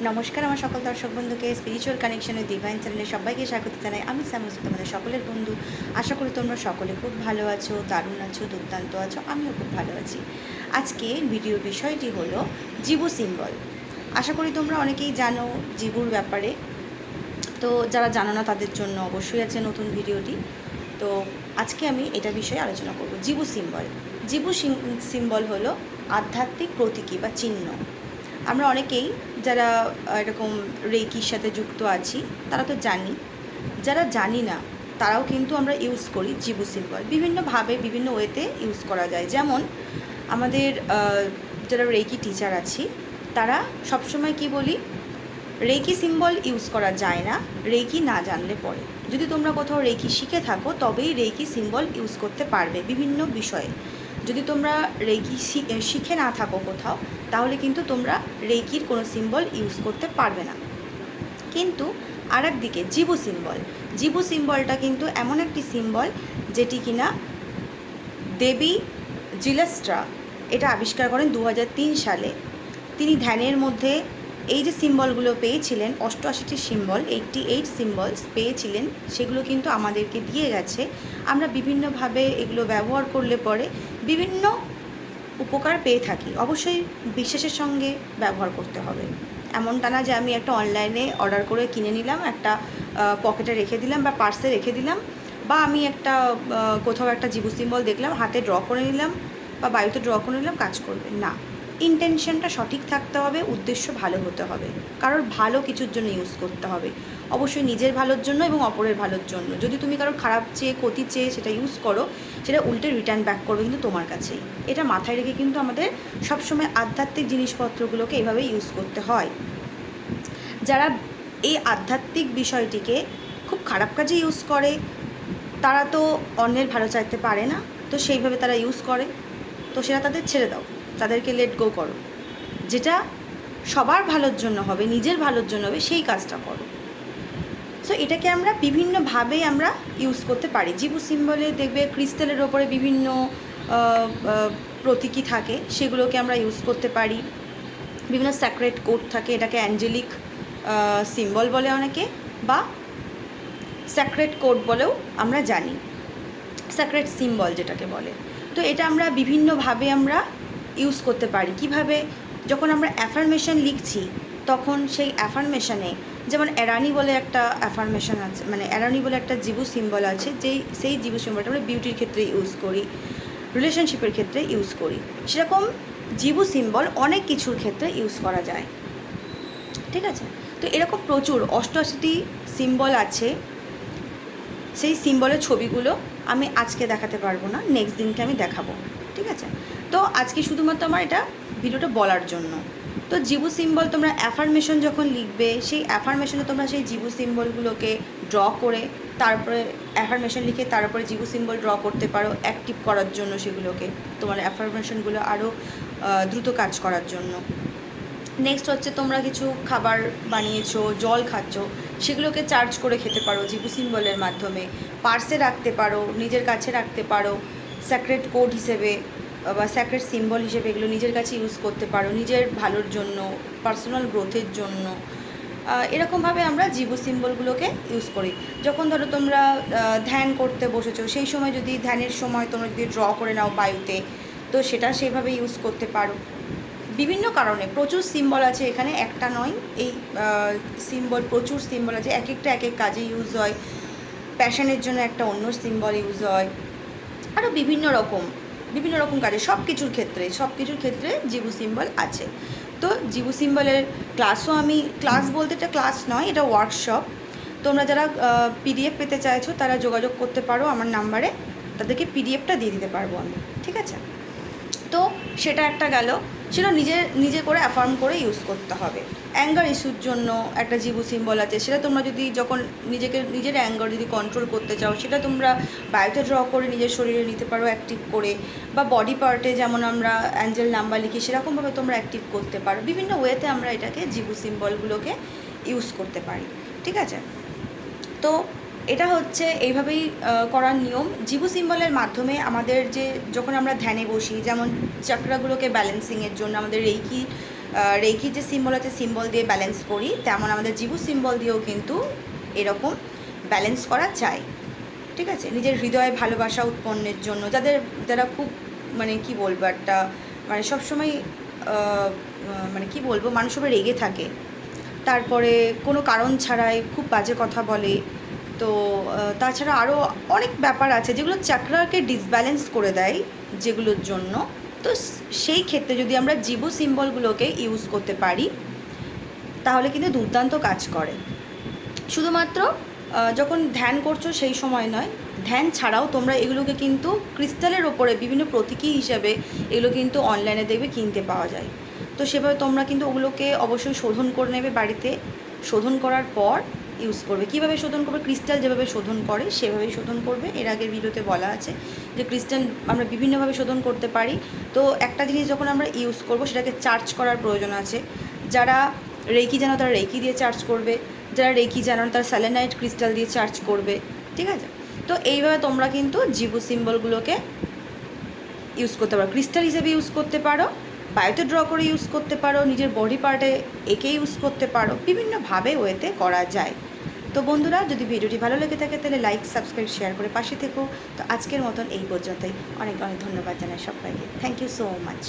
নমস্কার আমার সকল দর্শক বন্ধুকে স্পিরিচুয়াল কানেকশনের ডিভাইন চ্যানেলে সবাইকে স্বাগত জানাই। আমি সামসু, তোমাদের সকলের বন্ধু। আশা করি তোমরা সকলে খুব ভালো আছো, দারুণ আছো, দুর্দান্ত আছো। আমিও খুব ভালো আছি। আজকে ভিডিওর বিষয়টি হলো জিবু সিম্বল। আশা করি তোমরা অনেকেই জানো জিবুর ব্যাপারে। তো যারা জানো না তাদের জন্য অবশ্যই আছে নতুন ভিডিওটি। তো আজকে আমি এটা বিষয়ে আলোচনা করব। জিবু সিম্বল। জিবু সিম্বল হলো আধ্যাত্মিক প্রতীকী বা চিহ্ন। আমরা অনেকেই যারা এরকম রেকির সাথে যুক্ত আছি তারা তো জানি, যারা জানি না তারাও কিন্তু আমরা ইউজ করি জিবু সিম্বল। বিভিন্নভাবে বিভিন্ন ওয়েতে ইউজ করা যায়। যেমন আমাদের যারা রেকি টিচার আছি তারা সবসময় কি বলি, রেকি সিম্বল ইউজ করা যায় না রেকি না জানলে পরে। যদি তোমরা কোথাও রেকি শিখে থাকো তবেই রেকি সিম্বল ইউজ করতে পারবে বিভিন্ন বিষয়ে। যদি তোমরা রেকি শিখে না থাকো কোথাও, তাহলে কিন্তু তোমরা রেকির কোনো সিম্বল ইউজ করতে পারবে না। কিন্তু আর একদিকে জিবু সিম্বল, জিবু সিম্বলটা কিন্তু এমন একটি সিম্বল যেটি কিনা দেবী জিলাস্ট্রা এটা আবিষ্কার করেন 2003 সালে। তিনি ধ্যানের মধ্যে এই যে সিম্বলগুলো পেয়েছিলেন, 88টি সিম্বল, 88 সিম্বলস পেয়েছিলেন, সেগুলো কিন্তু আমাদেরকে দিয়ে গেছে। আমরা বিভিন্নভাবে এগুলো ব্যবহার করলে পরে বিভিন্ন উপকার পেয়ে থাকি। অবশ্যই বিশ্বাসের সঙ্গে ব্যবহার করতে হবে। এমনটা না যে আমি একটা অনলাইনে অর্ডার করে কিনে নিলাম, একটা পকেটে রেখে দিলাম বা পার্সে রেখে দিলাম, বা আমি একটা কোথাও একটা জিবু সিম্বল দেখলাম হাতে ড্র করে নিলাম বা বায়ুতে ড্র করে নিলাম, কাজ করবে না। ইন্টেনশনটা সঠিক থাকতে হবে, উদ্দেশ্য ভালো হতে হবে, কারোর ভালো কিছুর জন্য ইউজ করতে হবে। অবশ্যই নিজের ভালোর জন্য এবং অপরের ভালোর জন্য। যদি তুমি কারোর খারাপ চেয়ে, ক্ষতি চেয়ে সেটা ইউজ করো, সেটা উল্টে রিটার্ন ব্যাক করবে কিন্তু তোমার কাছেই। এটা মাথায় রেখে কিন্তু আমাদের সবসময় আধ্যাত্মিক জিনিসপত্রগুলোকে এভাবে ইউজ করতে হয়। যারা এই আধ্যাত্মিক বিষয়টিকে খুব খারাপ কাজে ইউজ করে তারা তো অন্যের ভালো চাইতে পারে না, তো সেইভাবে তারা ইউজ করে। তো সেটা তাদের ছেড়ে দাও, তাদেরকে লেট গো করো। যেটা সবার ভালোর জন্য হবে, নিজের ভালোর জন্য হবে, সেই কাজটা করো। সো এটাকে আমরা বিভিন্নভাবে আমরা ইউজ করতে পারি। জিবু সিম্বলে দেখবে ক্রিস্টালের ওপরে বিভিন্ন প্রতীকী থাকে, সেগুলোকে আমরা ইউজ করতে পারি। বিভিন্ন স্যাক্রেড কোড থাকে, এটাকে অ্যাঞ্জেলিক সিম্বল বলে অনেকে, বা স্যাক্রেড কোড বলেও আমরা জানি, স্যাক্রেড সিম্বল যেটাকে বলে। তো এটা আমরা বিভিন্নভাবে আমরা ইউজ করতে পারি। কিভাবে? যখন আমরা অ্যাফার্মেশন লিখছি তখন সেই অ্যাফার্মেশনে, যেমন এরানি বলে একটা অ্যাফার্মেশন আছে, মানে এরানি বলে একটা জিবু সিম্বল আছে, সেই জিবু সিম্বলটা আমরা বিউটির ক্ষেত্রে ইউজ করি, রিলেশনশিপের ক্ষেত্রে ইউজ করি। সেরকম জিবু সিম্বল অনেক কিছুর ক্ষেত্রে ইউজ করা যায়। ঠিক আছে? তো এরকম প্রচুর 88টি সিম্বল আছে। সেই সিম্বলের ছবিগুলো আমি আজকে দেখাতে পারবো না, নেক্সট দিনকে আমি দেখাবো। ঠিক আছে? তো আজকে শুধুমাত্র আমার এটা ভিডিওটা বলার জন্য। তো জিবু সিম্বল তোমরা অ্যাফার্মেশন যখন লিখবে, সেই অ্যাফার্মেশনে তোমরা সেই জিবু সিম্বলগুলোকে ড্র করে, তারপরে অ্যাফার্মেশন লিখে তার উপরে জিবু সিম্বল ড্র করতে পারো অ্যাক্টিভ করার জন্য, সেগুলোকে তোমার অ্যাফার্মেশনগুলো আরও দ্রুত কাজ করার জন্য। নেক্সট হচ্ছে তোমরা কিছু খাবার বানিয়েছো, জল খাচ্ছ, সেগুলোকে চার্জ করে খেতে পারো জিবু সিম্বলের মাধ্যমে। পার্সে রাখতে পারো, নিজের কাছে রাখতে পারো, স্যাক্রেড কোড হিসেবে বা স্যাক্রেড সিম্বল হিসেবে এগুলো নিজের কাছে ইউজ করতে পারো, নিজের ভালোর জন্য, পার্সোনাল গ্রোথের জন্য। এরকমভাবে আমরা জিবু সিম্বলগুলোকে ইউজ করি। যখন ধরো তোমরা ধ্যান করতে বসেছো, সেই সময় যদি ধ্যানের সময় তোমরা যদি ড্র করে নাও বায়ুতে, তো সেটা সেভাবে ইউজ করতে পারো। বিভিন্ন কারণে প্রচুর সিম্বল আছে এখানে, একটা নয়। এই সিম্বল, প্রচুর সিম্বল আছে, এক একটা এক এক কাজে ইউজ হয়। প্যাশনের জন্য একটা অন্য সিম্বল ইউজ হয়, আরও বিভিন্ন রকম কাজে, সব কিছুর ক্ষেত্রে জিবু সিম্বল আছে। তো জিবু সিম্বলের ক্লাসও আমি, ক্লাস বলতে এটা ক্লাস নয়, এটা ওয়ার্কশপ। তোমরা যারা পিডিএফ পেতে চাইছো তারা যোগাযোগ করতে পারো আমার নাম্বারে, তাদেরকে পিডিএফটা দিয়ে দিতে পারবো আমি। ঠিক আছে? তো সেটা একটা গেল, সেটা নিজে করে অ্যাফার্ম করে ইউজ করতে হবে। অ্যাঙ্গার ইস্যুর জন্য একটা জিবু সিম্বল আছে, সেটা তোমরা যদি যখন নিজের অ্যাঙ্গার যদি কন্ট্রোল করতে চাও, সেটা তোমরা বায়ুতে ড্র করে নিজের শরীরে নিতে পারো অ্যাক্টিভ করে, বা বডি পার্টে যেমন আমরা অ্যাঞ্জেল নাম্বার লিখি সেরকমভাবে তোমরা অ্যাক্টিভ করতে পারো। বিভিন্ন ওয়েতে আমরা এটাকে জিবু সিম্বলগুলোকে ইউজ করতে পারি। ঠিক আছে? তো এটা হচ্ছে এইভাবেই করার নিয়ম। জিবু সিম্বলের মাধ্যমে আমাদের যে, যখন আমরা ধ্যানে বসি, যেমন চাকরাগুলোকে ব্যালেন্সিংয়ের জন্য, আমাদের রেকি রেইকির যে সিম্বল আছে সিম্বল দিয়ে ব্যালেন্স করি, তেমন আমাদের জিবু সিম্বল দিয়েও কিন্তু এরকম ব্যালেন্স করা যায়। ঠিক আছে, নিজের হৃদয়ে ভালোবাসা উৎপন্নের জন্য, যারা খুব মানে কি বলবো, একটা মানে সবসময় মানে কি বলবো, মানুষ সবাই রেগে থাকে, তারপরে কোনো কারণ ছাড়াই খুব বাজে কথা বলে, তো তাছাড়া আরও অনেক ব্যাপার আছে যেগুলো চাকরাকে ডিসব্যালেন্স করে দেয়, যেগুলোর জন্য। তো সেই ক্ষেত্রে যদি আমরা জিবু সিম্বলগুলোকে ইউজ করতে পারি তাহলে কিন্তু দুর্দান্ত কাজ করে। শুধুমাত্র যখন ধ্যান করছো সেই সময় নয়, ধ্যান ছাড়াও তোমরা এগুলোকে কিন্তু ক্রিস্টালের ওপরে বিভিন্ন প্রতীকী হিসাবে এগুলো কিন্তু অনলাইনে দেখবে কিনতে পাওয়া যায়। তো সেভাবে তোমরা কিন্তু ওগুলোকে অবশ্যই শোধন করে নেবে বাড়িতে, শোধন করার পর ইউজ করবে। কীভাবে শোধন করবে, ক্রিস্টাল যেভাবে শোধন করে সেভাবেই শোধন করবে। এর আগের ভিডিওতে বলা আছে যে ক্রিস্টাল আমরা বিভিন্নভাবে শোধন করতে পারি। তো একটা জিনিস যখন আমরা ইউজ করব সেটাকে চার্জ করার প্রয়োজন আছে। যারা রেকি জানো তারা রেকি দিয়ে চার্জ করবে, যারা রেকি জানো তারা স্যালেনাইট ক্রিস্টাল দিয়ে চার্জ করবে। ঠিক আছে, তো এইভাবে তোমরা কিন্তু জিবু সিম্বলগুলোকে ইউজ করতে পারো, ক্রিস্টাল হিসেবে ইউজ করতে পারো, বায়োতে ড্র করে ইউজ করতে পারো, নিজের বডি পার্টে এঁকে ইউজ করতে পারো, বিভিন্নভাবে ওয়েতে করা যায়। তো বন্ধুরা, যদি ভিডিওটি ভালো লেগে থাকে তাহলে লাইক, সাবস্ক্রাইব, শেয়ার করে পাশে থেকো। তো আজকের মতন এই পর্যন্তই। অনেক অনেক ধন্যবাদ জানাই সবাইকে। Thank you so much.